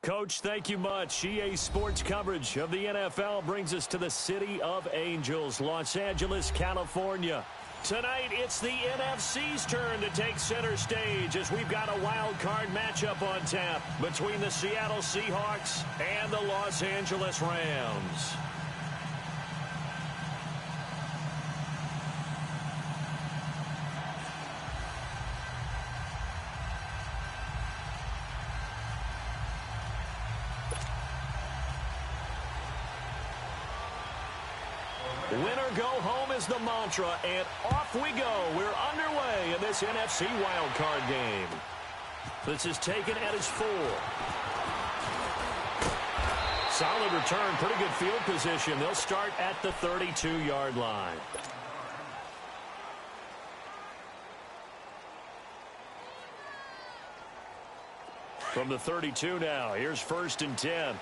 Coach, thank you much. EA Sports coverage of the NFL brings us to the City of Angels, Los Angeles, California. Tonight, it's the NFC's turn to take center stage as we've got a wild card matchup on tap between the Seattle Seahawks and the Los Angeles Rams. Winner go home is the mantra, and off we go. We're underway in this NFC wildcard game. This is taken at his 4. Solid return, pretty good field position. They'll start at the 32-yard line. From the 32 now, here's 1st and 10.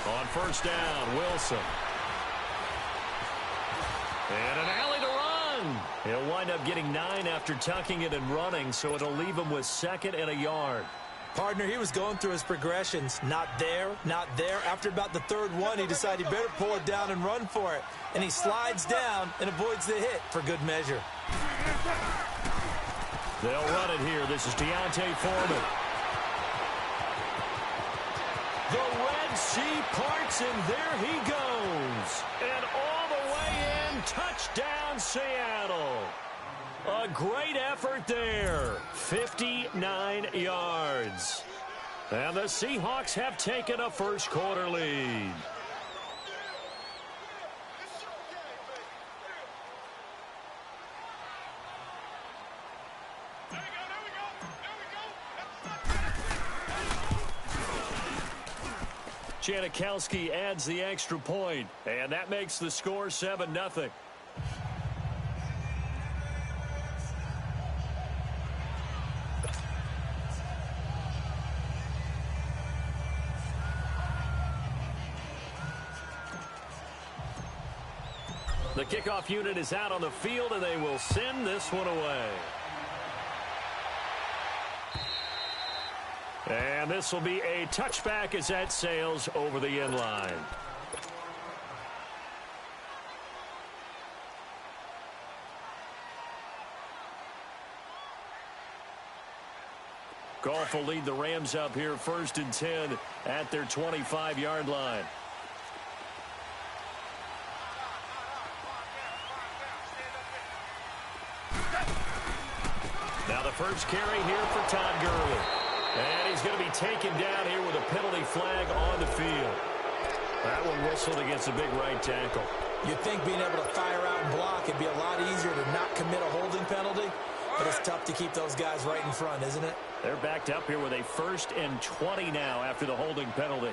On 1st down, Wilson. And an alley to run. He'll wind up getting 9 after tucking it and running, so it'll leave him with 2nd and a yard. Partner, he was going through his progressions. Not there, not there. After about the 3rd one, he decided he better pull it down and run for it. And he slides down and avoids the hit for good measure. They'll run it here. This is Deontay Foreman. The Red Sea parts, and there he goes. And all the way in, touchdown Seattle. A great effort there. 59 yards. And the Seahawks have taken a first-quarter lead. Janikowski adds the extra point, and that makes the score 7-0. The kickoff unit is out on the field, and they will send this one away. And this will be a touchback as that sails over the end line. Goff will lead the Rams up here 1st and 10 at their 25-yard line. Now the first carry here for Todd Gurley. And he's going to be taken down here with a penalty flag on the field. That one whistled against a big right tackle. You'd think being able to fire out and block, it'd be a lot easier to not commit a holding penalty. But it's tough to keep those guys right in front, isn't it? They're backed up here with a 1st and 20 now after the holding penalty.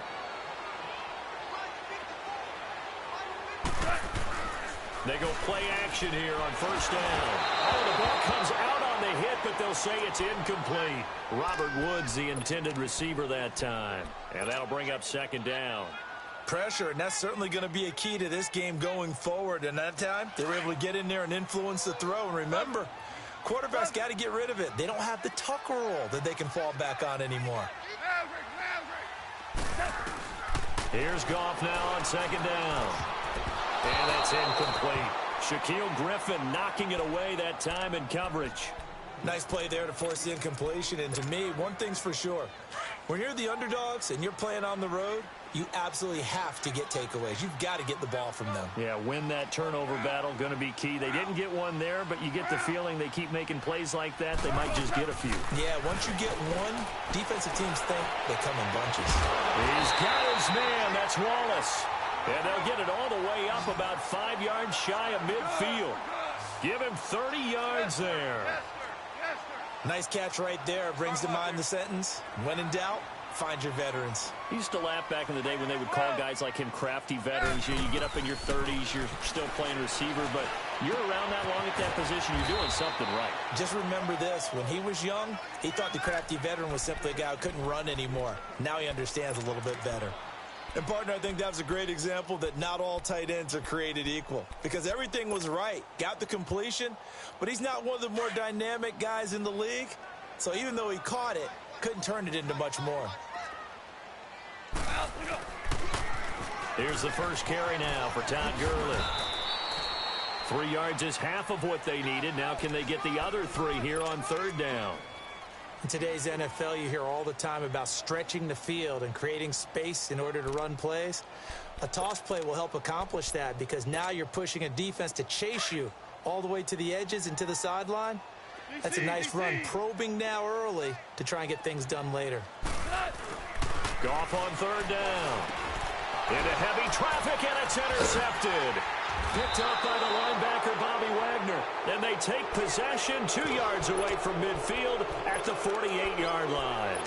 They go play action here on 1st down. Oh, the ball comes out on the hit, but they'll say it's incomplete. Robert Woods, the intended receiver that time. And that'll bring up 2nd down. Pressure, and that's certainly going to be a key to this game going forward. And that time, they were able to get in there and influence the throw. And remember, quarterbacks got to get rid of it. They don't have the tuck roll that they can fall back on anymore. Here's Goff now on 2nd down. And that's incomplete. Shaquille Griffin knocking it away that time in coverage. Nice play there to force the incompletion. And to me, one thing's for sure. When you're the underdogs and you're playing on the road, you absolutely have to get takeaways. You've got to get the ball from them. Yeah, win that turnover battle, going to be key. They didn't get one there, but you get the feeling they keep making plays like that, they might just get a few. Yeah, once you get one, defensive teams think they come in bunches. He's got his man. That's Wallace. And they'll get it all the way up about 5 yards shy of midfield. Give him 30 yards there. Nice catch right there. Brings to mind the sentence, when in doubt, find your veterans. He used to laugh back in the day when they would call guys like him crafty veterans. You get up in your 30s, you're still playing receiver, but you're around that long at that position, you're doing something right. Just remember this, when he was young, he thought the crafty veteran was simply a guy who couldn't run anymore. Now he understands a little bit better. And, partner, I think that was a great example that not all tight ends are created equal because everything was right. Got the completion, but he's not one of the more dynamic guys in the league. So even though he caught it, couldn't turn it into much more. Here's the first carry now for Todd Gurley. 3 yards is half of what they needed. Now can they get the other 3 here on third down? In today's NFL, you hear all the time about stretching the field and creating space in order to run plays. A toss play will help accomplish that because now you're pushing a defense to chase you all the way to the edges and to the sideline. That's a nice run, probing now early to try and get things done later. Goff on third down. Into heavy traffic, and it's intercepted. Picked up by the linebacker, Bobby Wagner. And they take possession 2 yards away from midfield at the 48-yard line.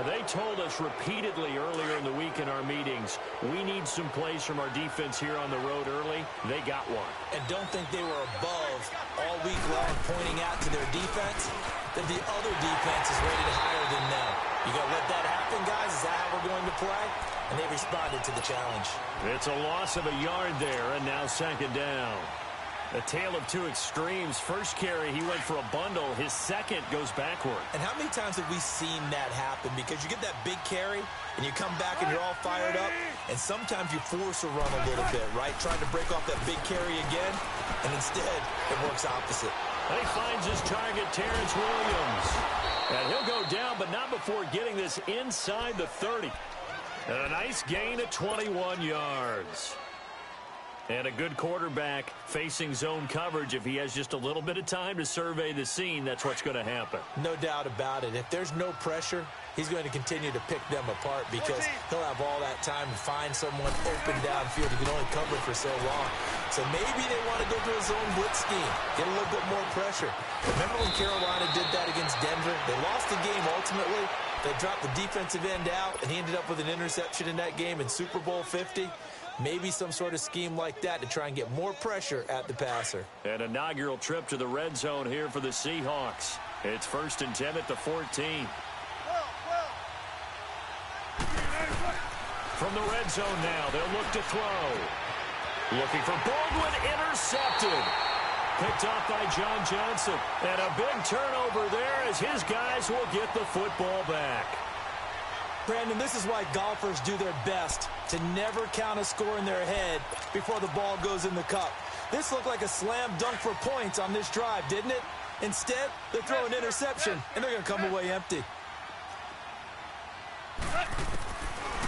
They told us repeatedly earlier in the week in our meetings, we need some plays from our defense here on the road early. They got one. And don't think they were above all week long pointing out to their defense that the other defense is rated higher than them. You going to let that happen, guys? Is that how we're going to play? And they responded to the challenge. It's a loss of a yard there, and now second down. A tale of two extremes. First carry, he went for a bundle. His second goes backward. And how many times have we seen that happen? Because you get that big carry, and you come back and you're all fired up, and sometimes you force a run a little bit, right? Trying to break off that big carry again, and instead it works opposite. And he finds his target, Terrence Williams. And he'll go down, but not before getting this inside the 30. And a nice gain of 21 yards. And a good quarterback facing zone coverage. If he has just a little bit of time to survey the scene, that's what's going to happen. No doubt about it. If there's no pressure, he's going to continue to pick them apart because he'll have all that time to find someone open downfield. He can only cover for so long. So maybe they want to go to a zone blitz scheme, get a little bit more pressure. Remember when Carolina did that against Denver? They lost the game ultimately. They dropped the defensive end out, and he ended up with an interception in that game in Super Bowl 50. Maybe some sort of scheme like that to try and get more pressure at the passer. An inaugural trip to the red zone here for the Seahawks. It's 1st and 10 at the 14. From the red zone now, they'll look to throw. Looking for Baldwin, intercepted. Picked off by John Johnson. And a big turnover there as his guys will get the football back. Brandon, this is why golfers do their best to never count a score in their head before the ball goes in the cup. This looked like a slam dunk for points on this drive, didn't it? Instead, they throw an interception, and they're going to come away empty.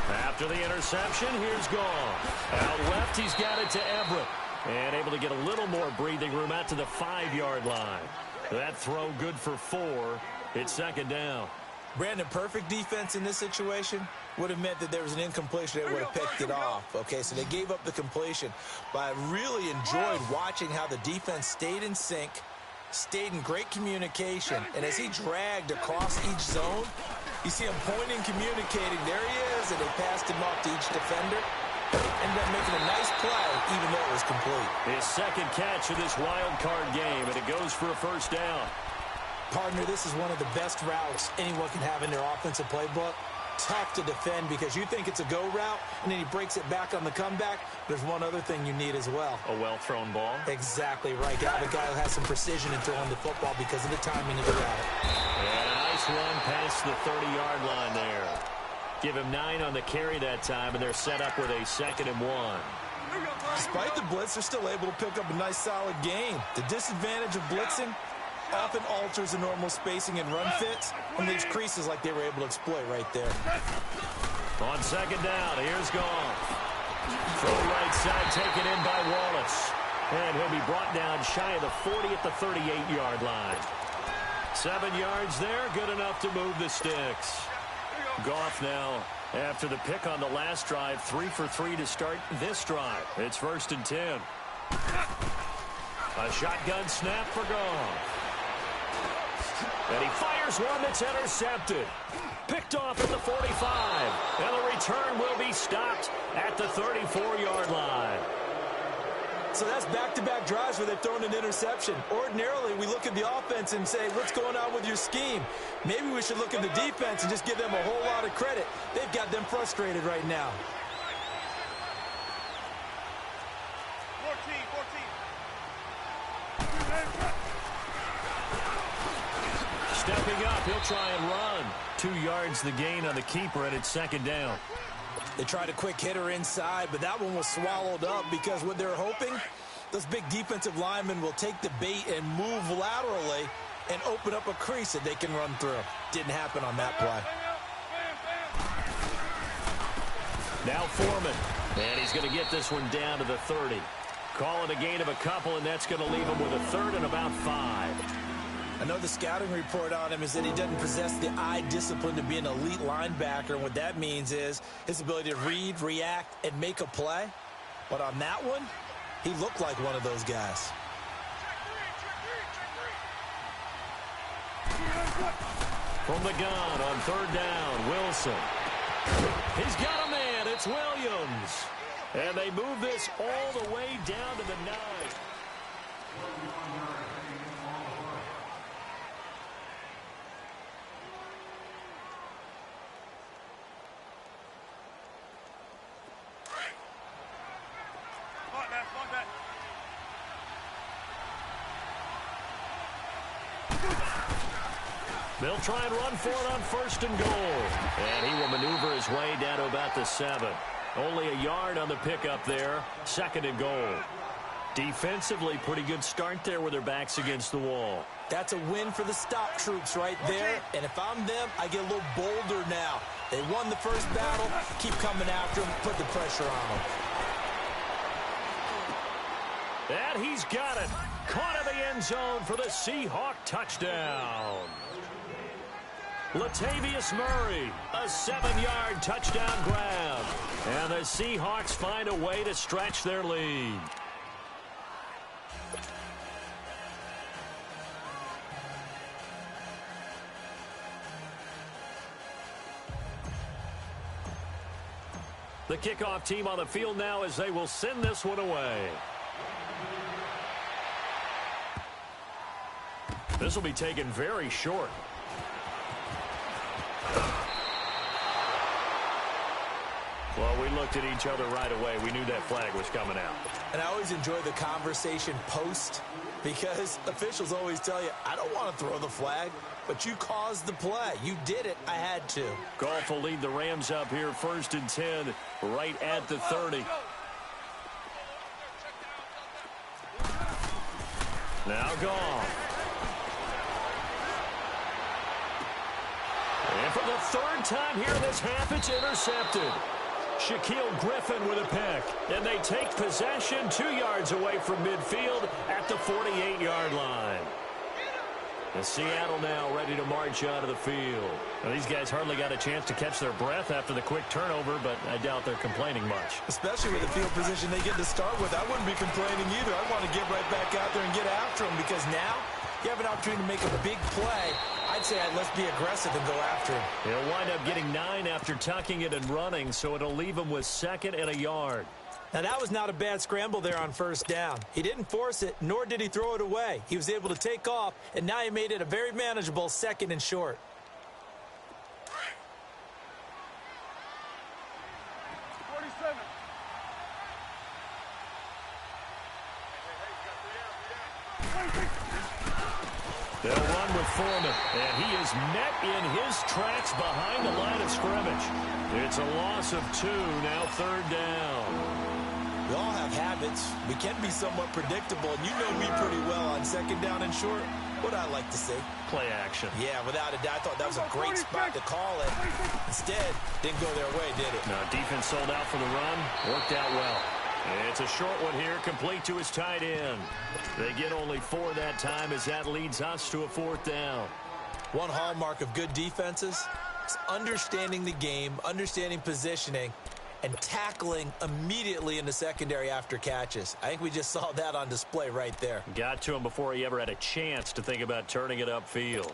After the interception, here's Goff. Out left, he's got it to Everett. And able to get a little more breathing room out to the 5-yard line. That throw good for 4. It's 2nd down. Brandon, perfect defense in this situation would have meant that there was an incompletion. They would have picked it off. Okay, so they gave up the completion. But I really enjoyed watching how the defense stayed in sync, stayed in great communication. And as he dragged across each zone, you see him pointing, communicating. There he is, and they passed him off to each defender. Ended up making a nice play, even though it was complete. His second catch of this wild card game, and it goes for a 1st down. Partner, this is one of the best routes anyone can have in their offensive playbook. Tough to defend because you think it's a go route, and then he breaks it back on the comeback. There's one other thing you need as well. A well-thrown ball? Exactly right. Got a guy who has some precision in throwing the football because of the timing of the route. And a nice run past the 30-yard line there. Give him 9 on the carry that time, and they're set up with a 2nd and 1. Despite the blitz, they're still able to pick up a nice, solid gain. The disadvantage of blitzing often alters the normal spacing and run fits and leaves creases like they were able to exploit right there. On 2nd down, here's Goff. From the right side, taken in by Wallace. And he'll be brought down shy of the 40 at the 38-yard line. 7 yards there, good enough to move the sticks. Goff now, after the pick on the last drive, 3 for 3 to start this drive. It's 1st and 10. A shotgun snap for Goff. And he fires one that's intercepted. Picked off at the 45. And the return will be stopped at the 34-yard line. So that's back-to-back drives where they've thrown an interception. Ordinarily, we look at the offense and say, what's going on with your scheme? Maybe we should look at the defense and just give them a whole lot of credit. They've got them frustrated right now. 14. Stepping up, he'll try and run. 2 yards the gain on the keeper, and it's second down. They tried a quick hitter inside, but that one was swallowed up because what they're hoping, those big defensive linemen will take the bait and move laterally and open up a crease that they can run through. Didn't happen on that play. Now Foreman, and he's going to get this one down to the 30. Call it a gain of a couple, and that's going to leave him with a third and about 5. I know the scouting report on him is that he doesn't possess the eye discipline to be an elite linebacker. And what that means is his ability to read, react, and make a play. But on that one, he looked like one of those guys. From the gun on third down, Wilson. He's got a man. It's Williams. And they move this all the way down to the 9. They'll try and run for it on first and goal. And he will maneuver his way down to about the 7. Only a yard on the pickup there. Second and goal. Defensively, pretty good start there with their backs against the wall. That's a win for the stop troops right there. And if I'm them, I get a little bolder now. They won the first battle. Keep coming after them. Put the pressure on them. And he's got it. Caught in the end zone for the Seahawk touchdown. Latavius Murray, a 7-yard touchdown grab. And the Seahawks find a way to stretch their lead. The kickoff team on the field now as they will send this one away. This will be taken very short. Well, we looked at each other right away. We knew that flag was coming out. And I always enjoy the conversation post because officials always tell you, I don't want to throw the flag, but you caused the play. You did it. I had to. Goff will lead the Rams up here first and 10 right at the 30. Now Goff. And for the third time here in this half, it's intercepted. Shaquille Griffin with a pick. And they take possession 2 yards away from midfield at the 48-yard line. And Seattle now ready to march out of the field. Now, these guys hardly got a chance to catch their breath after the quick turnover, but I doubt they're complaining much. Especially with the field position they get to start with. I wouldn't be complaining either. I want to get right back out there and get after them because now you have an opportunity to make a big play. I'd say let's be aggressive and go after him. He'll wind up getting 9 after tucking it and running, so it'll leave him with 2nd and a yard. Now, that was not a bad scramble there on first down. He didn't force it, nor did he throw it away. He was able to take off, and now he made it a very manageable 2nd and short. They'll run with Foreman, and he is met in his tracks behind the line of scrimmage. It's a loss of 2, now third down. We all have habits. We can be somewhat predictable, and you know me pretty well on 2nd down and short. What I like to see. Play action. Yeah, without a doubt. I thought that was a great spot to call it. Instead, didn't go their way, did it? No, defense sold out for the run. Worked out well. It's a short one here, complete to his tight end. They get only 4 that time as that leads us to a 4th down. One hallmark of good defenses is understanding the game, understanding positioning, and tackling immediately in the secondary after catches. I think we just saw that on display right there. Got to him before he ever had a chance to think about turning it upfield.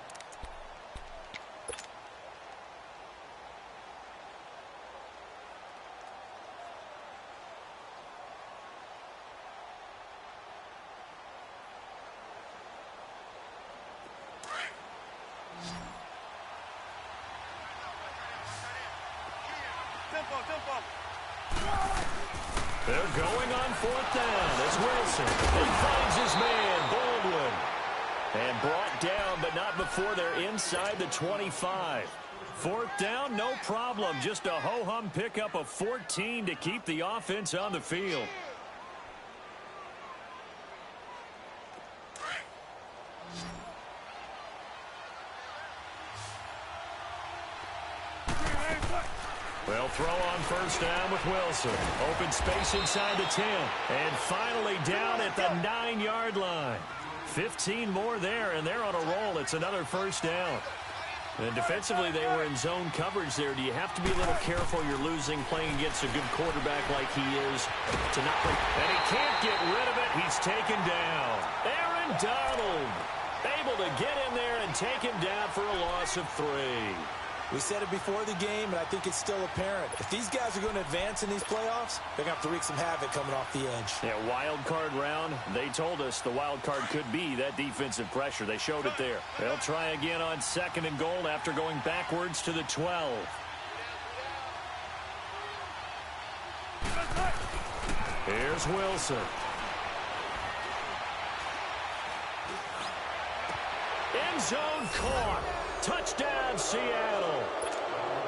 They're going on fourth down. It's Wilson. He finds his man, Baldwin. And brought down, but not before they're inside the 25. Fourth down, no problem. Just a ho-hum pickup of 14 to keep the offense on the field. They'll throw on first down with Wilson. Open space inside the 10. And finally down at the 9-yard line. 15 more there, and they're on a roll. It's another first down. And defensively, they were in zone coverage there. Do you have to be a little careful? You're losing playing against a good quarterback like he is to not play. And he can't get rid of it. He's taken down. Aaron Donald able to get in there and take him down for a loss of 3. We said it before the game, and I think it's still apparent. If these guys are going to advance in these playoffs, they're going to have to wreak some havoc coming off the edge. Yeah, wild card round. They told us the wild card could be that defensive pressure. They showed it there. They'll try again on 2nd and goal after going backwards to the 12. Here's Wilson. End zone caught. Touchdown, Seattle.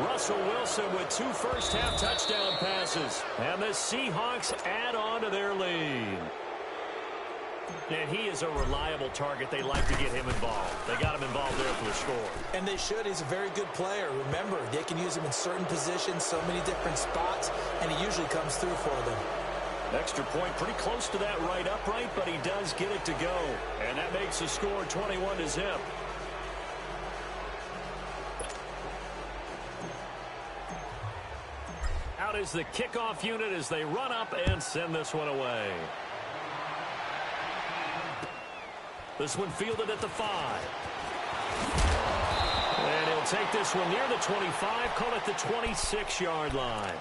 Russell Wilson with 2 first-half touchdown passes. And the Seahawks add on to their lead. And he is a reliable target. They like to get him involved. They got him involved there for the score. And they should. He's a very good player. Remember, they can use him in certain positions, so many different spots, and he usually comes through for them. Extra point pretty close to that right upright, but he does get it to go. And that makes the score 21-0. Out is the kickoff unit as they run up and send this one away. This one fielded at the 5. And he'll take this one near the 25, call it the 26-yard line.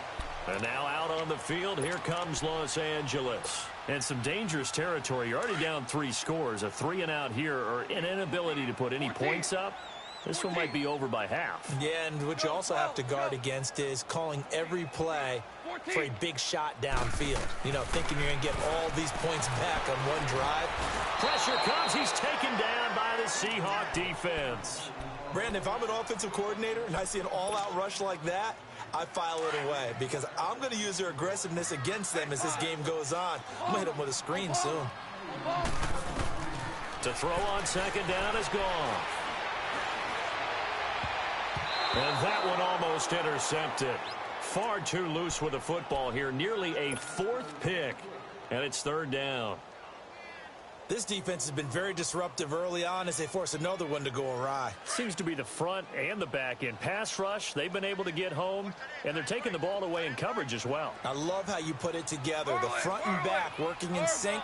And now out on the field, here comes Los Angeles. And some dangerous territory. You're already down 3 scores. A 3-and-out here, or an inability to put any points up. This one might be over by half. Yeah, and what you also have to guard against is calling every play for a big shot downfield. You know, thinking you're going to get all these points back on one drive. Pressure comes. He's taken down by the Seahawk defense. Brandon, if I'm an offensive coordinator and I see an all-out rush like that, I file it away because I'm going to use their aggressiveness against them as this game goes on. I'm going to hit them with a screen soon. To throw on 2nd down is gone. And that one almost intercepted. Far too loose with the football here. Nearly a 4th pick. And it's 3rd down. This defense has been very disruptive early on as they force another one to go awry. Seems to be the front and the back end. Pass rush, they've been able to get home. And they're taking the ball away in coverage as well. I love how you put it together. The front and back working in sync.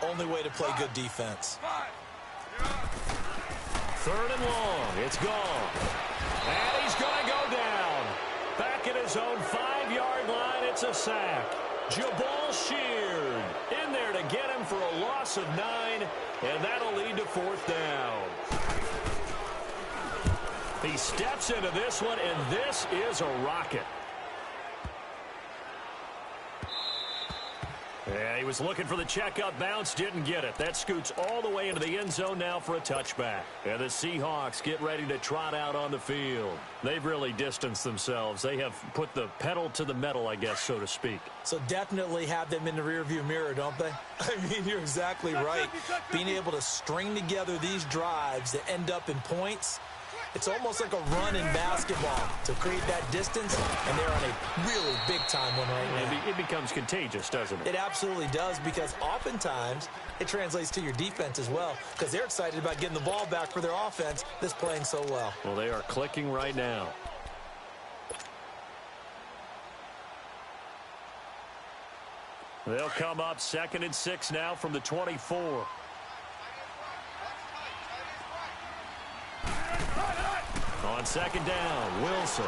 Only way to play good defense. 3rd and long. It's gone. And he's going to go down. Back at his own 5-yard line, it's a sack. Jabal Sheard in there to get him for a loss of 9, and that'll lead to 4th down. He steps into this one, and this is a rocket. Yeah, he was looking for the checkup bounce, didn't get it. That scoots all the way into the end zone now for a touchback. And the Seahawks get ready to trot out on the field. They've really distanced themselves. They have put the pedal to the metal, I guess, so to speak. So definitely have them in the rearview mirror, don't they? I mean, you're exactly right. Being able to string together these drives that end up in points, it's almost like a run in basketball to create that distance, and they're on a really big-time one right now. It becomes contagious, doesn't it? It absolutely does, because oftentimes it translates to your defense as well, because they're excited about getting the ball back for their offense that's playing so well. Well, they are clicking right now. They'll come up 2nd and 6 now from the 24. On 2nd down, Wilson.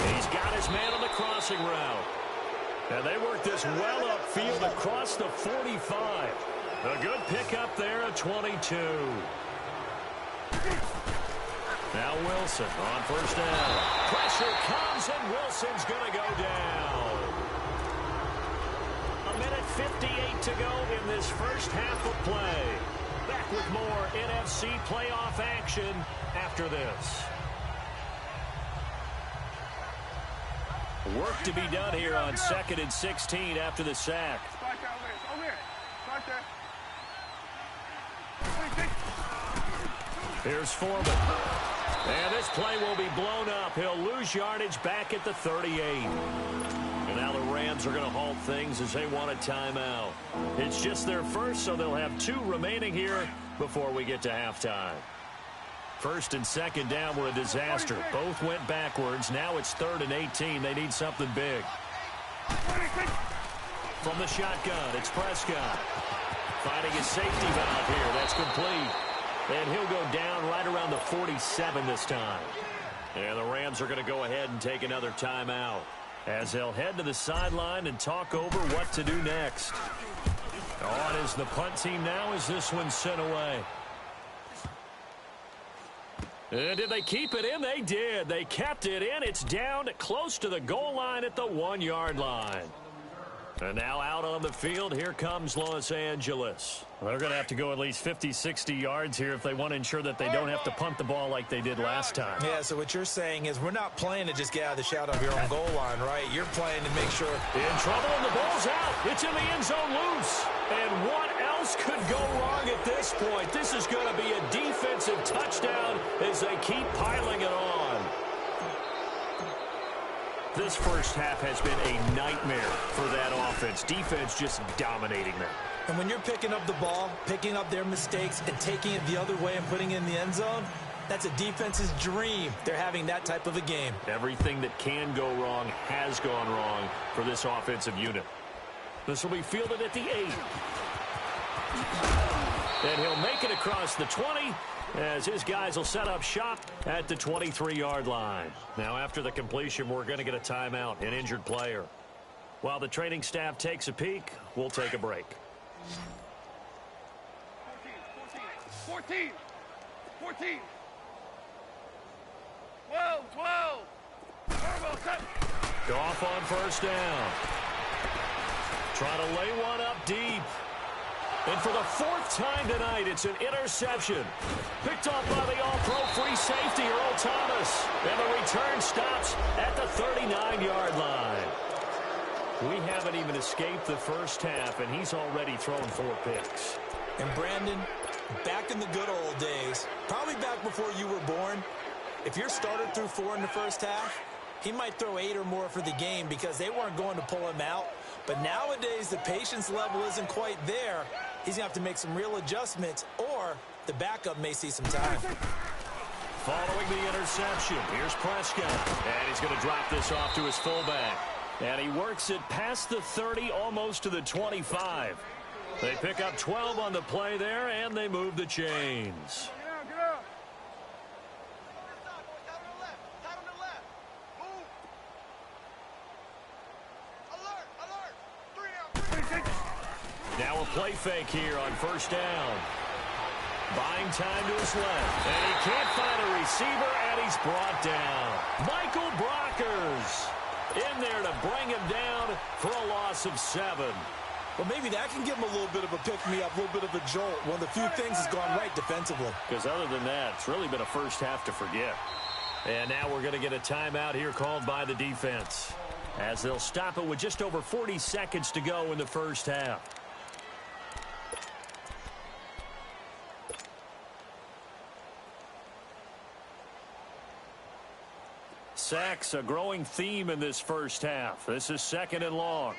He's got his man on the crossing route. And they work this well upfield across the 45. A good pickup there at 22. Now Wilson on first down. Pressure comes, and Wilson's going to go down. A minute 58 to go in this first half of play. Back with more NFC playoff action after this. Work to be done here on 2nd and 16 after the sack. Here's Foreman. And this play will be blown up. He'll lose yardage back at the 38. And now the Rams are going to halt things as they want a timeout. It's just their first, so they'll have 2 remaining here before we get to halftime. 1st and 2nd down were a disaster. Both went backwards. Now it's 3rd and 18. They need something big. From the shotgun, it's Prescott. Finding his safety valve here. That's complete. And he'll go down right around the 47 this time. And the Rams are going to go ahead and take another timeout as they'll head to the sideline and talk over what to do next. On is the punt team now as this one's sent away. And did they keep it in? They did. They kept it in. It's down close to the goal line at the 1-yard line. And now out on the field, here comes Los Angeles. They're going to have to go at least 50, 60 yards here if they want to ensure that they don't have to punt the ball like they did last time. Yeah, so what you're saying is we're not playing to just get out of the shadow of your own goal line, right? You're playing to make sure. In trouble, and the ball's out. It's in the end zone loose. And what else could go wrong at this point? This is going to be a defensive touchdown as they keep piling it on. This first half has been a nightmare for that offense. Defense just dominating them. And when you're picking up the ball, picking up their mistakes, and taking it the other way and putting it in the end zone, that's a defense's dream. They're having that type of a game. Everything that can go wrong has gone wrong for this offensive unit. This will be fielded at the 8. And he'll make it across the 20 as his guys will set up shop at the 23-yard line. Now, after the completion, we're going to get a timeout, an injured player. While the training staff takes a peek, we'll take a break. 14. 12. Goff on first down. Trying to lay one up deep. And for the 4th time tonight, it's an interception. Picked off by the all-pro free safety, Earl Thomas. And the return stops at the 39-yard line. We haven't even escaped the first half, and he's already thrown 4 picks. And Brandon, back in the good old days, probably back before you were born, if your starter threw 4 in the first half, he might throw 8 or more for the game because they weren't going to pull him out. But nowadays, the patience level isn't quite there. He's going to have to make some real adjustments, or the backup may see some time. Following the interception, here's Prescott. And he's going to drop this off to his fullback. And he works it past the 30, almost to the 25. They pick up 12 on the play there, and they move the chains. Now a play fake here on first down. Buying time to his left. And he can't find a receiver, and he's brought down. Michael Brockers in there to bring him down for a loss of 7. Well, maybe that can give him a little bit of a pick-me-up, a little bit of a jolt. One of the few things has gone right defensively. Because other than that, it's really been a first half to forget. And now we're going to get a timeout here called by the defense, as they'll stop it with just over 40 seconds to go in the first half. Sacks, a growing theme in this first half. This is 2nd and long.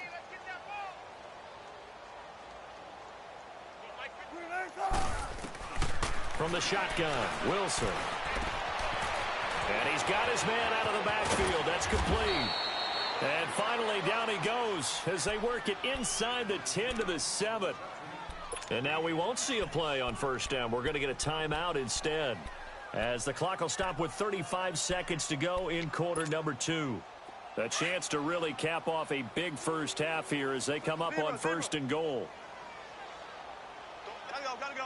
From the shotgun, Wilson. And he's got his man out of the backfield. That's complete. And finally, down he goes as they work it inside the 10 to the 7. And now we won't see a play on first down. We're going to get a timeout instead, as the clock will stop with 35 seconds to go in quarter number 2. A chance to really cap off a big first half here as they come up on 1st and goal. Gotta go.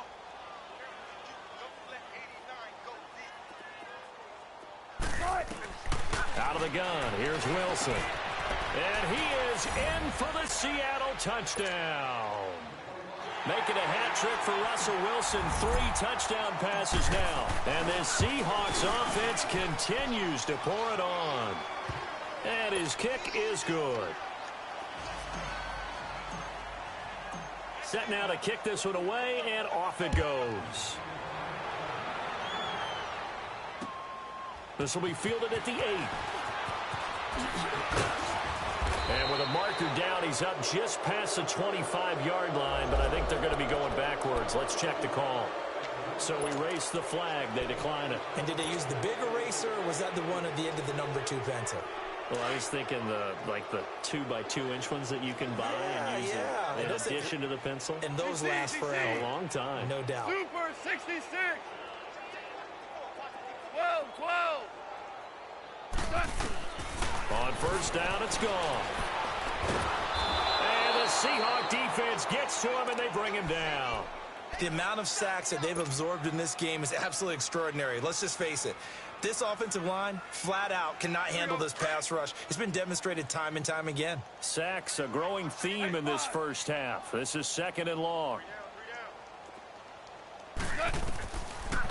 Out of the gun, here's Wilson. And he is in for the Seattle touchdown. Making a hat trick for Russell Wilson. 3 touchdown passes now. And this Seahawks offense continues to pour it on. And his kick is good. Set now to kick this one away, and off it goes. This will be fielded at the 8. And with a marker down, he's up just past the 25-yard line, but I think they're going to be going backwards. Let's check the call. So we race the flag. They decline it. And did they use the big eraser, or was that the one at the end of the number 2 pencil? Well, I was thinking the 2x2-inch ones that you can buy and use in addition to the pencil. And those last for a long time. No doubt. Super 66. 12. On first down, it's gone. And the Seahawk defense gets to him, and they bring him down. The amount of sacks that they've absorbed in this game is absolutely extraordinary. Let's just face it. This offensive line, flat out, cannot handle this pass rush. It's been demonstrated time and time again. Sacks, a growing theme in this first half. This is 2nd and long.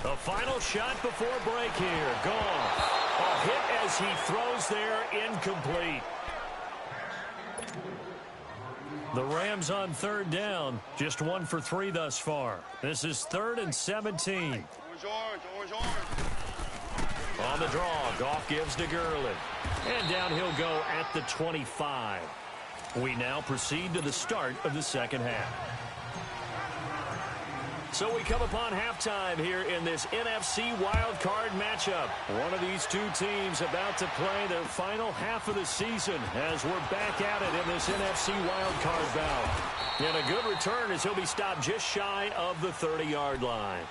The final shot before break here. Gone. A hit as he throws there, incomplete. The Rams on 3rd down, just 1 for 3 thus far. This is 3rd and 17. On the draw, Goff gives to Gurley. And down he'll go at the 25. We now proceed to the start of the second half. So we come upon halftime here in this NFC wildcard matchup. One of these two teams about to play their final half of the season as we're back at it in this NFC wildcard bout. And a good return as he'll be stopped just shy of the 30-yard line.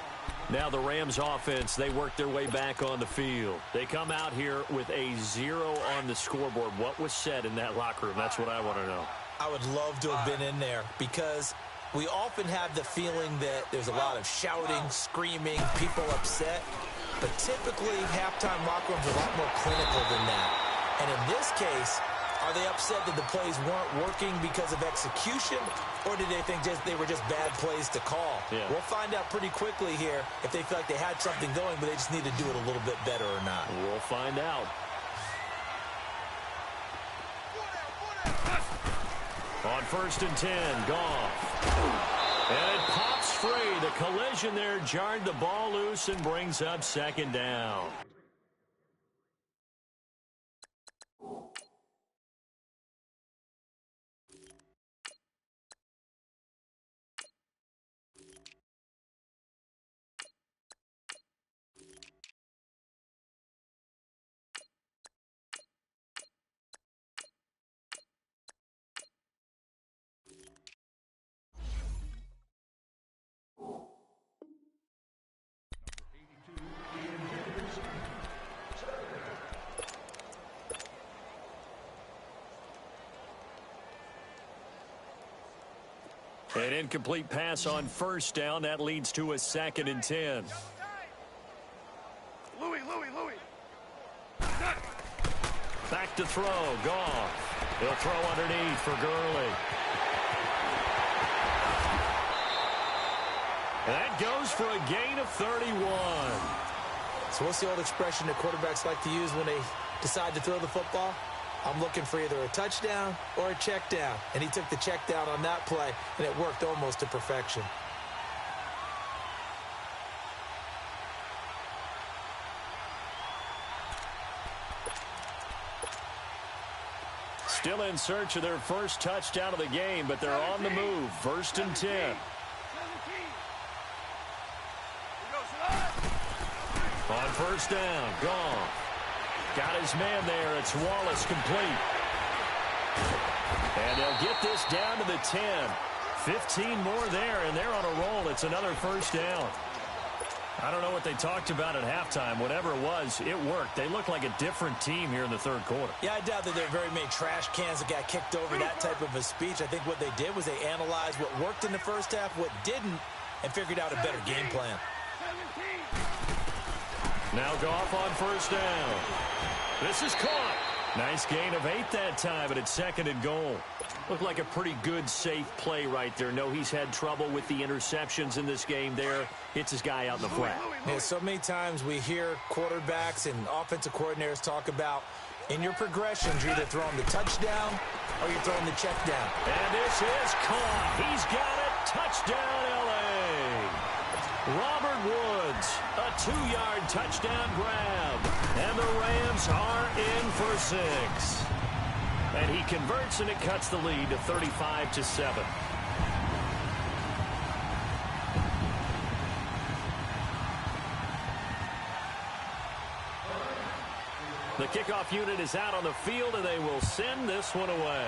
Now the Rams offense, they work their way back on the field. They come out here with a 0 on the scoreboard. What was said in that locker room? That's what I want to know. I would love to have been in there because we often have the feeling that there's a lot of shouting, screaming, people upset. But typically, halftime locker rooms are a lot more clinical than that. And in this case, are they upset that the plays weren't working because of execution? Or did they think they were just bad plays to call? Yeah. We'll find out pretty quickly here if they feel like they had something going, but they just need to do it a little bit better or not. We'll find out. On 1st and 10, Goff. And it pops free. The collision there jarred the ball loose and brings up 2nd down. An incomplete pass on 1st down. That leads to a 2nd and 10. Louis. Back to throw. Goff. He'll throw underneath for Gurley. That goes for a gain of 31. So what's the old expression that quarterbacks like to use when they decide to throw the football? I'm looking for either a touchdown or a check down. And he took the check down on that play, and it worked almost to perfection. Still in search of their first touchdown of the game, but they're on the move. 1st and 10. On 1st down, Goff. Got his man there. It's Wallace complete. And they'll get this down to the 10. 15 more there, and they're on a roll. It's another 1st down. I don't know what they talked about at halftime. Whatever it was, it worked. They look like a different team here in the 3rd quarter. Yeah, I doubt that there are very many trash cans that got kicked over, that type of a speech. I think what they did was they analyzed what worked in the first half, what didn't, and figured out a better game plan. Now Goff on first down. This is caught. Nice gain of 8 that time, but it's 2nd and goal. Looked like a pretty good, safe play right there. No, he's had trouble with the interceptions in this game there. Hits his guy out in the flat. Yeah, so many times we hear quarterbacks and offensive coordinators talk about in your progressions, you're either throwing the touchdown or you're throwing the check down. And this is caught. He's got it. Touchdown, L.A. Robert Woods, a 2-yard touchdown grab. And the Rams are in for 6. And he converts, and it cuts the lead to 35-7. The kickoff unit is out on the field, and they will send this one away.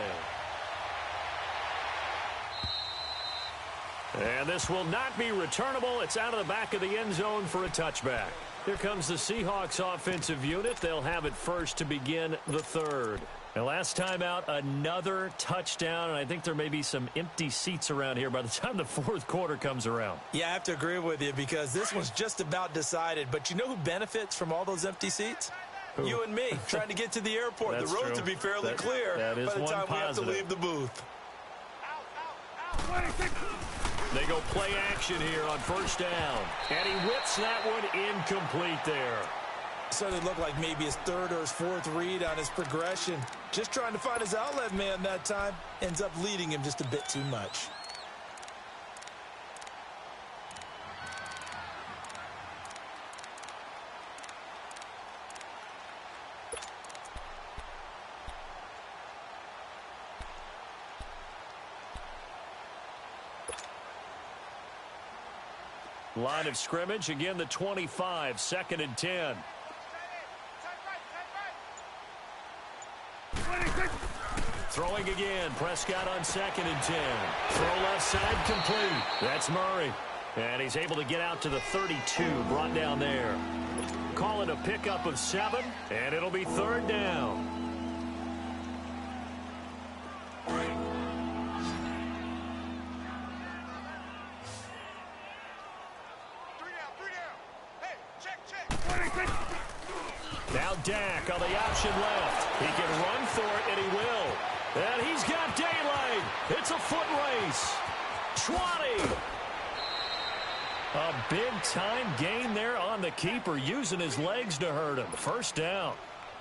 And this will not be returnable. It's out of the back of the end zone for a touchback. Here comes the Seahawks offensive unit. They'll have it first to begin the 3rd. And last time out, another touchdown, and I think there may be some empty seats around here by the time the 4th quarter comes around. Yeah, I have to agree with you because this one's just about decided. But you know who benefits from all those empty seats? Who? You and me, trying to get to the airport. The road to be fairly clear that is by the time positive. we have to leave the booth. They go play action here on first down. And he whips that one incomplete there. So it looked like maybe his 3rd or his 4th read on his progression. Just trying to find his outlet man that time. Ends up leading him just a bit too much. Line of scrimmage, again the 25, 2nd and 10. Throwing again, Prescott on 2nd and 10. Throw left side complete. That's Murray. And he's able to get out to the 32, brought down there. Call it a pickup of 7, and it'll be 3rd down. Now Dak on the option left. He can run for it, and he will. And he's got daylight. It's a foot race. 20. A big-time gain there on the keeper, using his legs to hurt him. First down.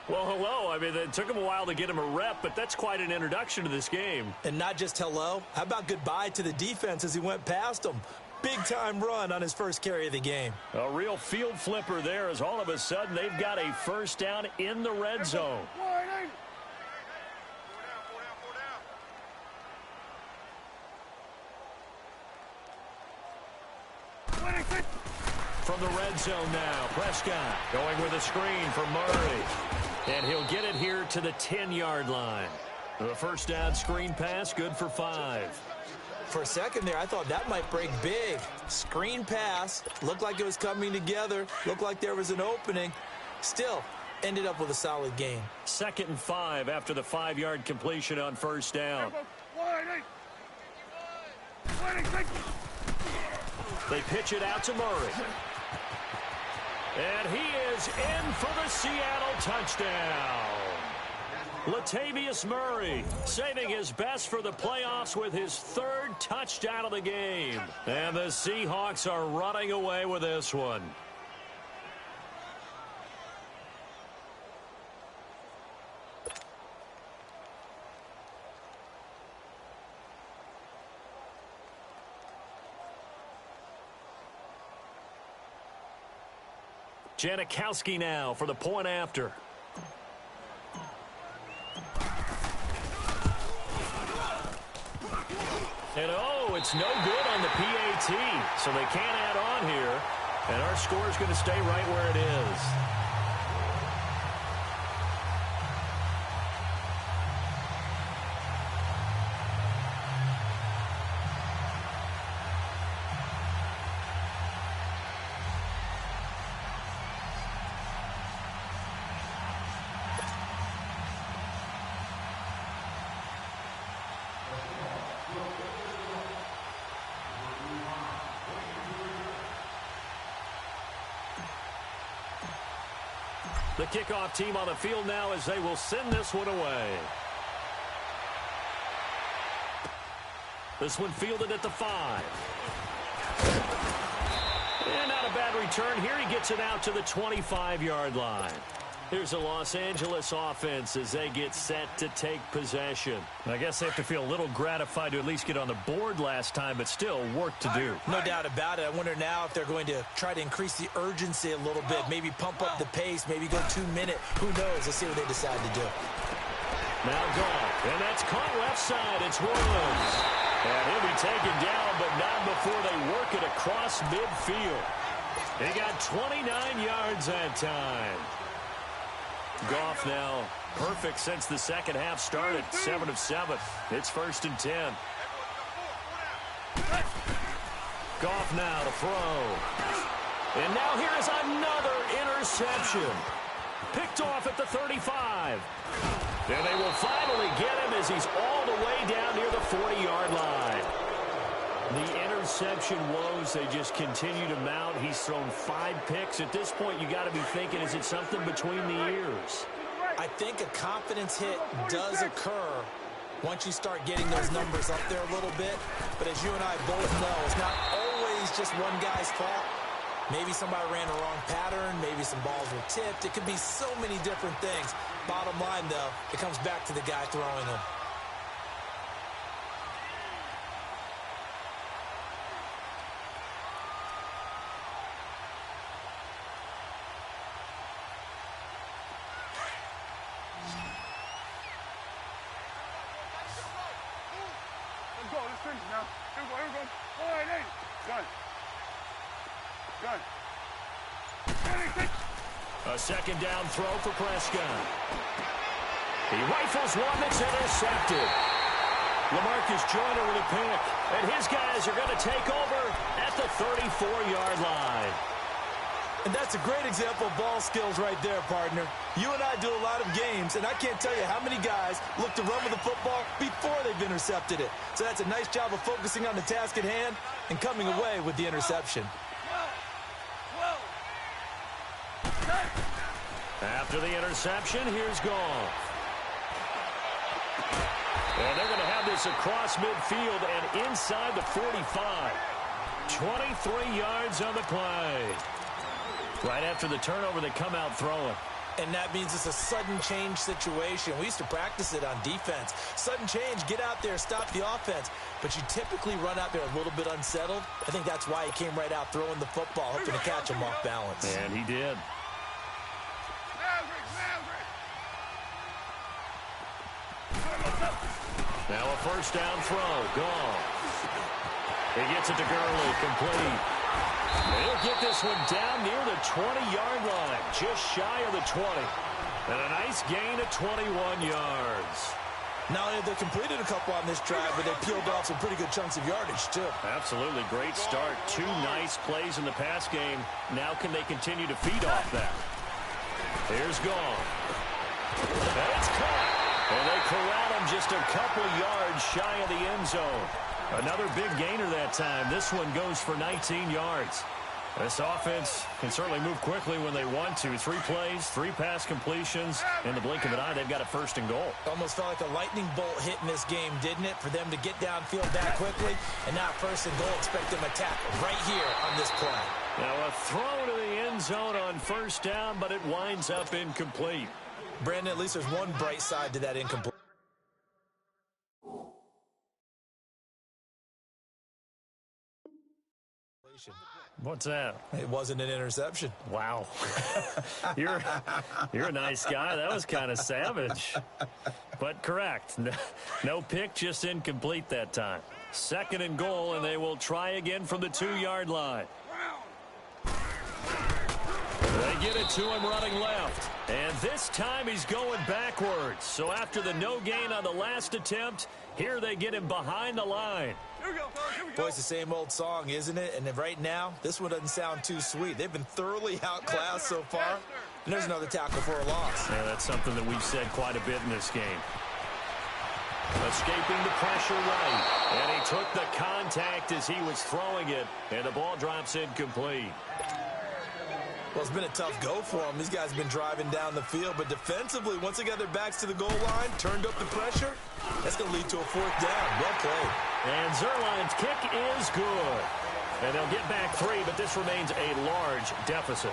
Well, hello. I mean, it took him a while to get him a rep, but that's quite an introduction to this game. And not just hello. How about goodbye to the defense as he went past him? Big-time run on his first carry of the game. A real field flipper there as all of a sudden they've got a first down in the red zone. From the red zone now, Prescott going with a screen for Murray. And he'll get it here to the 10-yard line. The first down screen pass, good for 5. For a second there, I thought that might break big. Screen pass, looked like it was coming together, looked like there was an opening. Still, ended up with a solid gain. 2nd and 5 after the 5-yard completion on first down. They pitch it out to Murray. And he is in for the Seattle touchdown. Latavius Murray saving his best for the playoffs with his 3rd touchdown of the game. And the Seahawks are running away with this one. Janikowski now for the point after. And oh, it's no good on the PAT. So they can't add on here. And our score is going to stay right where it is. The kickoff team on the field now as they will send this one away. This one fielded at the 5. And not a bad return here. He gets it out to the 25-yard line. Here's the Los Angeles offense as they get set to take possession. I guess they have to feel a little gratified to at least get on the board last time, but still work to do. No doubt about it. I wonder now if they're going to try to increase the urgency a little bit, maybe pump up the pace, maybe go 2-minute. Who knows? Let's see what they decide to do. Now Goff, and that's caught left side. It's Williams. And he'll be taken down, but not before they work it across midfield. They got 29 yards that time. Goff now perfect since the second half started. 7 of 7. It's 1st and 10. Goff now to throw. And now here is another interception. Picked off at the 35. And they will finally get him as he's all the way down near the 40-yard line. The interception woes, they just continue to mount. He's thrown 5 picks. At this point, you got to be thinking, is it something between the ears? I think a confidence hit does occur once you start getting those numbers up there a little bit. But as you and I both know, it's not always just one guy's fault. Maybe somebody ran the wrong pattern. Maybe some balls were tipped. It could be so many different things. Bottom line, though, it comes back to the guy throwing them. Let's go. Let's finish now. Here we go. Here we go. All right, hey. Done. Done. A second down throw for Prescott. He rifles one that's intercepted. LaMarcus Joyner with a pick. And his guys are going to take over at the 34-yard line. And that's a great example of ball skills right there, partner. You and I do a lot of games, and I can't tell you how many guys look to run with the football before they've intercepted it. So that's a nice job of focusing on the task at hand and coming away with the interception. After the interception, here's Goff. And they're going to have this across midfield and inside the 45. 23 yards on the play. Right after the turnover, they come out throwing. And that means it's a sudden change situation. We used to practice it on defense. Sudden change, get out there, stop the offense. But you typically run out there a little bit unsettled. I think that's why he came right out throwing the football, hoping to catch him off balance. And he did. Now a first down throw. Goff. He gets it to Gurley. Complete. He'll get this one down near the 20-yard line. Just shy of the 20. And a nice gain of 21 yards. Not only have they completed a couple on this drive, but they peeled off some pretty good chunks of yardage, too. Absolutely. Great start. 2 nice plays in the pass game. Now can they continue to feed off that? Here's Goff. And it's caught. And they corral him just a couple yards shy of the end zone. Another big gainer that time. This one goes for 19 yards. This offense can certainly move quickly when they want to. 3 plays, 3 pass completions. In the blink of an eye, they've got a 1st and goal. Almost felt like a lightning bolt hit in this game, didn't it? For them to get downfield that quickly. And now 1st and goal, expect them to attack right here on this play. Now a throw to the end zone on 1st down, but it winds up incomplete. Brandon, at least there's one bright side to that incomplete. What's that? It wasn't an interception. Wow. You're a nice guy. That was kind of savage. But correct. No pick, just incomplete that time. 2nd and goal, and they will try again from the 2-yard line. They get it to him running left. And this time he's going backwards. So after the no gain on the last attempt, here they get him behind the line. Here we go, fellas. Here we Boy, go. it's the same old song, isn't it? And right now, this one doesn't sound too sweet. They've been thoroughly outclassed so far. And there's another tackle for a loss. Yeah, that's something that we've said quite a bit in this game. Escaping the pressure right. And he took the contact as he was throwing it. And the ball drops incomplete. Well, it's been a tough go for them. These guys have been driving down the field, but defensively, once they got their backs to the goal line, turned up the pressure, that's going to lead to a fourth down. Well played. And Zerline's kick is good. And they'll get back 3, but this remains a large deficit.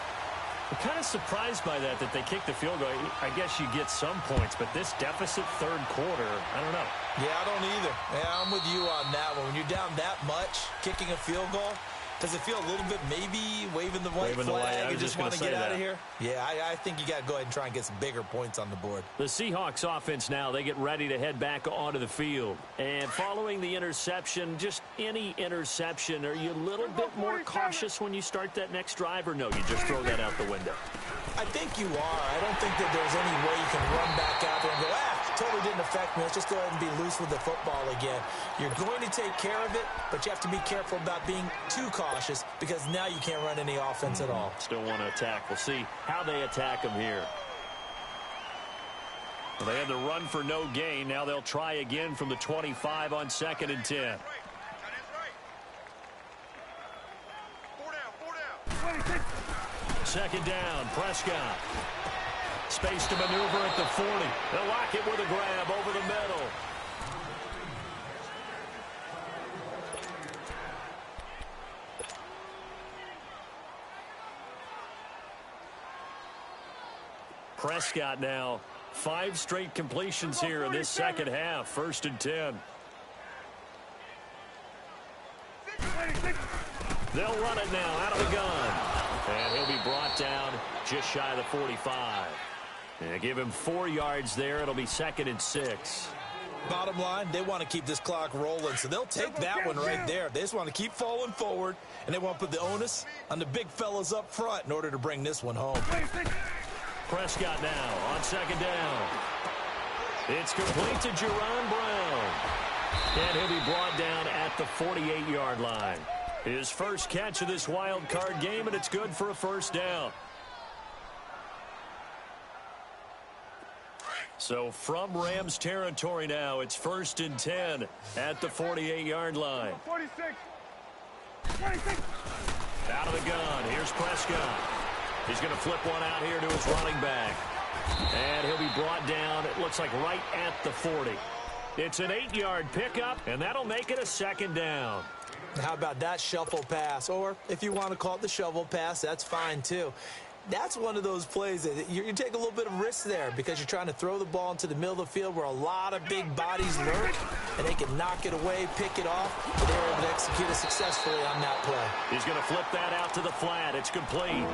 I'm kind of surprised by that they kicked the field goal. I guess you get some points, but this deficit third quarter, I don't know. Yeah, I don't either. Yeah, I'm with you on that one. When you're down that much, kicking a field goal, does it feel a little bit maybe waving the white flag and just want to get out of here? Yeah, I think you got to go ahead and try and get some bigger points on the board. The Seahawks offense now, they get ready to head back onto the field. And following the interception, just any interception, are you a little bit more cautious when you start that next drive, or no, you just throw that out the window? I think you are. I don't think that there's any way you can run back out there and go, totally didn't affect me. Let's just go ahead and be loose with the football again. You're going to take care of it, but you have to be careful about being too cautious because now you can't run any offense at all. Still want to attack. We'll see how they attack them here. Well, they had the run for no gain. Now they'll try again from the 25 on 2nd and 10. Second down, Prescott. Space to maneuver at the 40. They'll lock it with a grab over the middle. Prescott now, 5 straight completions here in this second half. 1st and 10. They'll run it now out of the gun. And he'll be brought down just shy of the 45. And give him 4 yards there. It'll be 2nd and 6. Bottom line, they want to keep this clock rolling, so they'll take that one right there. They just want to keep falling forward, and they want to put the onus on the big fellas up front in order to bring this one home. Prescott now on 2nd down. It's complete to Jerron Brown. And he'll be brought down at the 48-yard line. His first catch of this wild card game, and it's good for a 1st down. So from Rams territory now, it's 1st and 10 at the 48-yard line. 46. Out of the gun. Here's Prescott. He's going to flip one out here to his running back. And he'll be brought down, it looks like right at the 40. It's an 8-yard pickup, and that'll make it a 2nd down. How about that shuffle pass? Or if you want to call it the shovel pass, that's fine too. That's one of those plays that you take a little bit of risk there because you're trying to throw the ball into the middle of the field where a lot of big bodies lurk, and they can knock it away, pick it off, but they were able to execute it successfully on that play. He's going to flip that out to the flat. It's complete.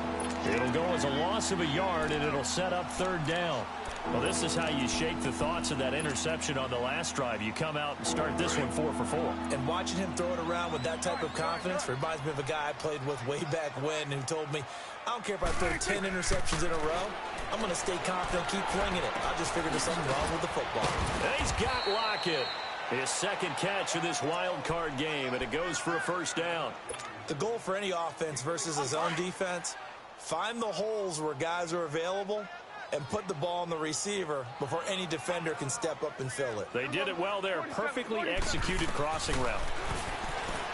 It'll go as a loss of a yard, and it'll set up 3rd down. Well, this is how you shake the thoughts of that interception on the last drive. You come out and start this one 4 for 4. And watching him throw it around with that type of confidence reminds me of a guy I played with way back when who told me, I don't care if I throw 10 interceptions in a row. I'm going to stay confident, keep flinging it. I just figured there's something wrong with the football. And he's got Lockett. His 2nd catch of this wild card game, and it goes for a 1st down. The goal for any offense versus his own defense, find the holes where guys are available and put the ball on the receiver before any defender can step up and fill it. They did it well there. Perfectly executed crossing route.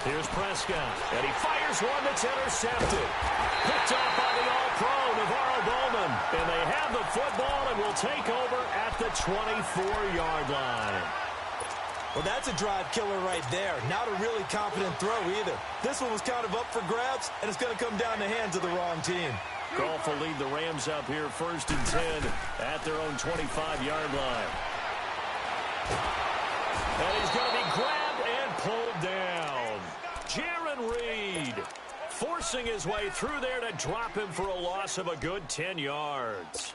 Here's Prescott, and he fires one that's intercepted. Picked off by the All-Pro, Navarro Bowman. And they have the football and will take over at the 24-yard line. Well, that's a drive killer right there. Not a really confident throw either. This one was kind of up for grabs, and it's going to come down the hands of the wrong team. Goff will lead the Rams up here 1st and 10 at their own 25-yard line. And he's going to be grabbed and pulled down. Jaron Reed forcing his way through there to drop him for a loss of a good 10 yards.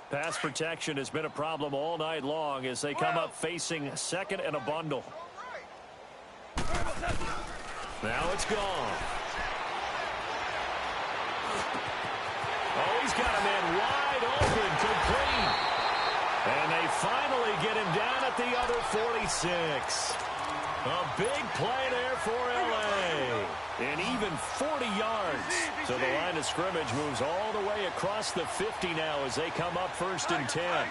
Pass protection has been a problem all night long as they come up facing 2nd and a bundle. Now it's gone. Oh, he's got a man wide open, complete. And they finally get him down at the other 46. A big play there for L.A. And even 40 yards. So the line of scrimmage moves all the way across the 50 now as they come up 1st and 10.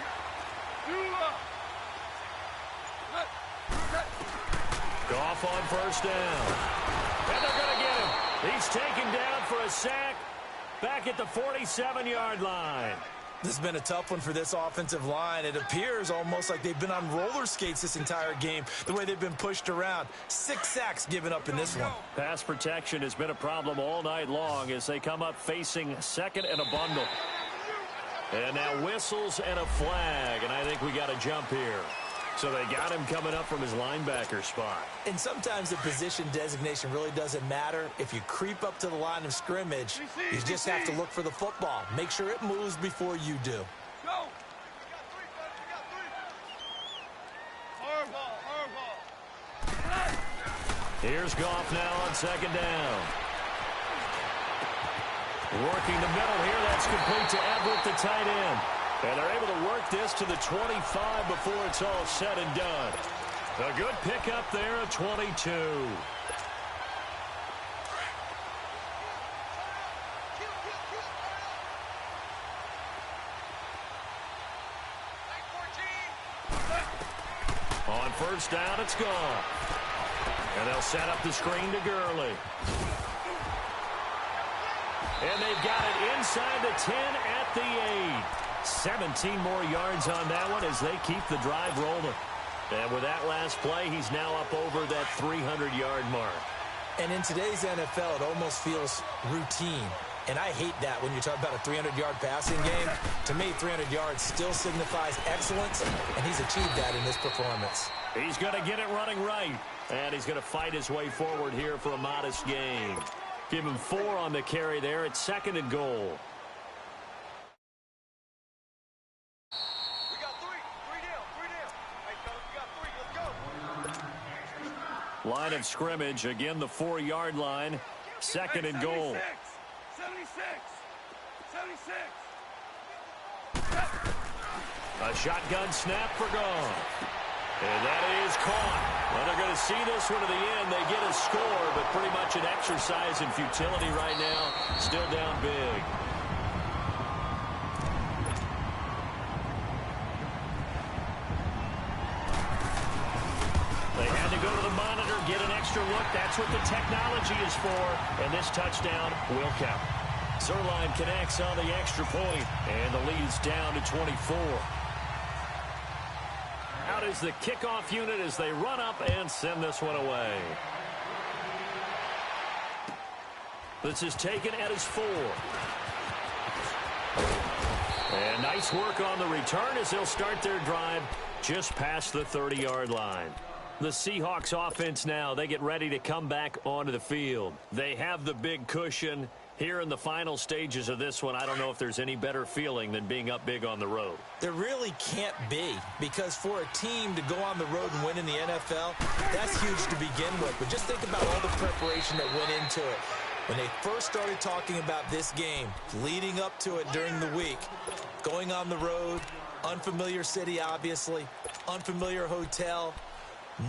Goff on first down. And they're going to get him. He's taken down for a sack back at the 47-yard line. This has been a tough one for this offensive line. It appears almost like they've been on roller skates this entire game, the way they've been pushed around. 6 sacks given up in this one. Pass protection has been a problem all night long as they come up facing second and a bundle. And now whistles and a flag, and I think we got a jump here. So they got him coming up from his linebacker spot. And sometimes the position designation really doesn't matter. If you creep up to the line of scrimmage, you just have to look for the football. Make sure it moves before you do. Go! Here's Goff now on second down. Working the middle here. That's complete to Everett, the tight end. And they're able to work this to the 25 before it's all said and done. A good pickup there of 22. On first down, it's gone. And they'll set up the screen to Gurley. And they've got it inside the 10 at the 8. 17 more yards on that one as they keep the drive rolling. And with that last play, he's now up over that 300-yard mark. And in today's NFL, it almost feels routine. And I hate that when you talk about a 300-yard passing game. To me, 300 yards still signifies excellence, and he's achieved that in this performance. He's going to get it running right. And he's going to fight his way forward here for a modest gain. Give him 4 on the carry there. It's second and goal. Line of scrimmage, again the 4-yard line, second and goal. 76. A shotgun snap for Goff. And that is caught. Well, they're going to see this one to the end. They get a score, but pretty much an exercise in futility right now. Still down big. They had to go to the monitor, get an extra look. That's what the technology is for. And this touchdown will count. Zerline connects on the extra point, and the lead's down to 24. Out is the kickoff unit as they run up and send this one away. This is taken at his 4. And nice work on the return as they'll start their drive just past the 30-yard line. The Seahawks offense now, they get ready to come back onto the field. They have the big cushion. Here in the final stages of this one, I don't know if there's any better feeling than being up big on the road. There really can't be, because for a team to go on the road and win in the NFL, that's huge to begin with. But just think about all the preparation that went into it. When they first started talking about this game, leading up to it during the week, going on the road, unfamiliar city, obviously, unfamiliar hotel.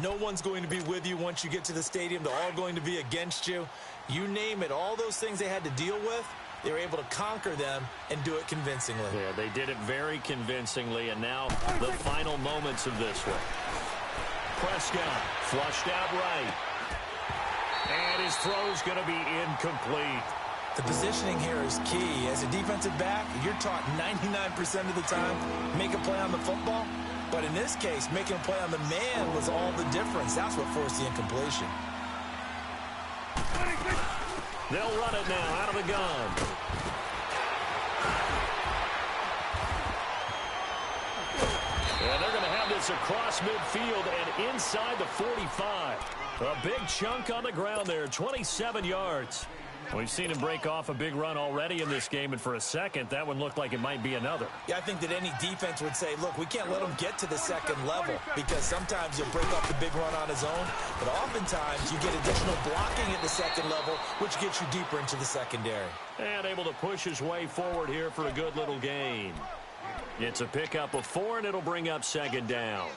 No one's going to be with you once you get to the stadium. They're all going to be against you. You name it, all those things they had to deal with, they were able to conquer them and do it convincingly. Yeah, they did it very convincingly, and now the final moments of this one. Prescott flushed out right. And his throw's going to be incomplete. The positioning here is key. As a defensive back, you're taught 99% of the time, make a play on the football. But in this case, making a play on the man was all the difference. That's what forced the incompletion. They'll run it now out of the gun. And they're going to have this across midfield and inside the 45. A big chunk on the ground there, 27 yards. We've seen him break off a big run already in this game, and for a second, that one looked like it might be another. Yeah, I think that any defense would say, look, we can't let him get to the second level, because sometimes he'll break off the big run on his own, but oftentimes you get additional blocking at the second level, which gets you deeper into the secondary. And able to push his way forward here for a good little gain. It's a pickup of 4, and it'll bring up second down.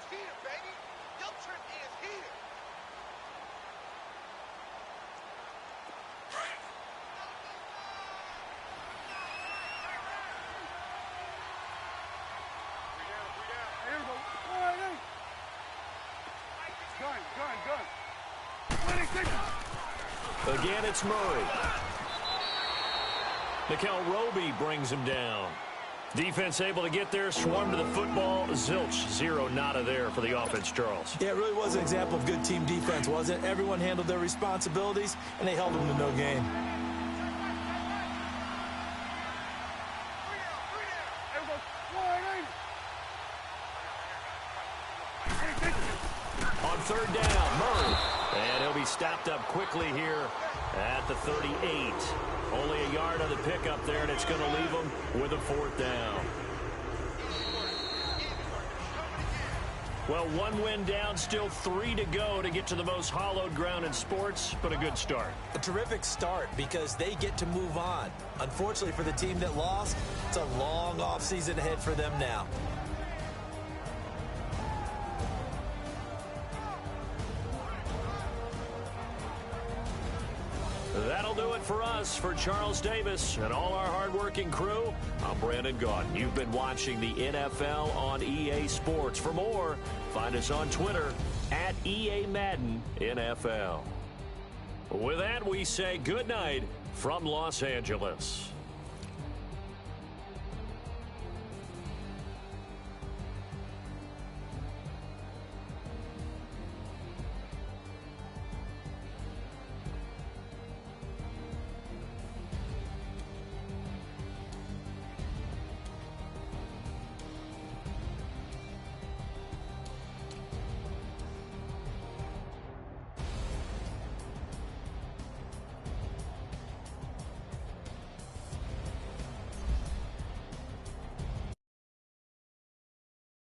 Here we go. again, it's Murray. Mikel Roby brings him down. Defense able to get there, swarm to the football. Zilch, zero, nada there for the offense, Charles. Yeah, it really was an example of good team defense, wasn't it? Everyone handled their responsibilities, and they held them to no gain. On third down, Murray. And he'll be stopped up quickly here at the 38. Only a yard on the pickup there, and it's going to leave him with a fourth down. Well, one win down, still 3 to go to get to the most hallowed ground in sports, but a good start. A terrific start because they get to move on. Unfortunately for the team that lost, it's a long offseason ahead for them now. That'll do it for us. For Charles Davis and all our hardworking crew, I'm Brandon Gaudin. You've been watching the NFL on EA Sports. For more, find us on Twitter at EA Madden NFL. With that, we say good night from Los Angeles.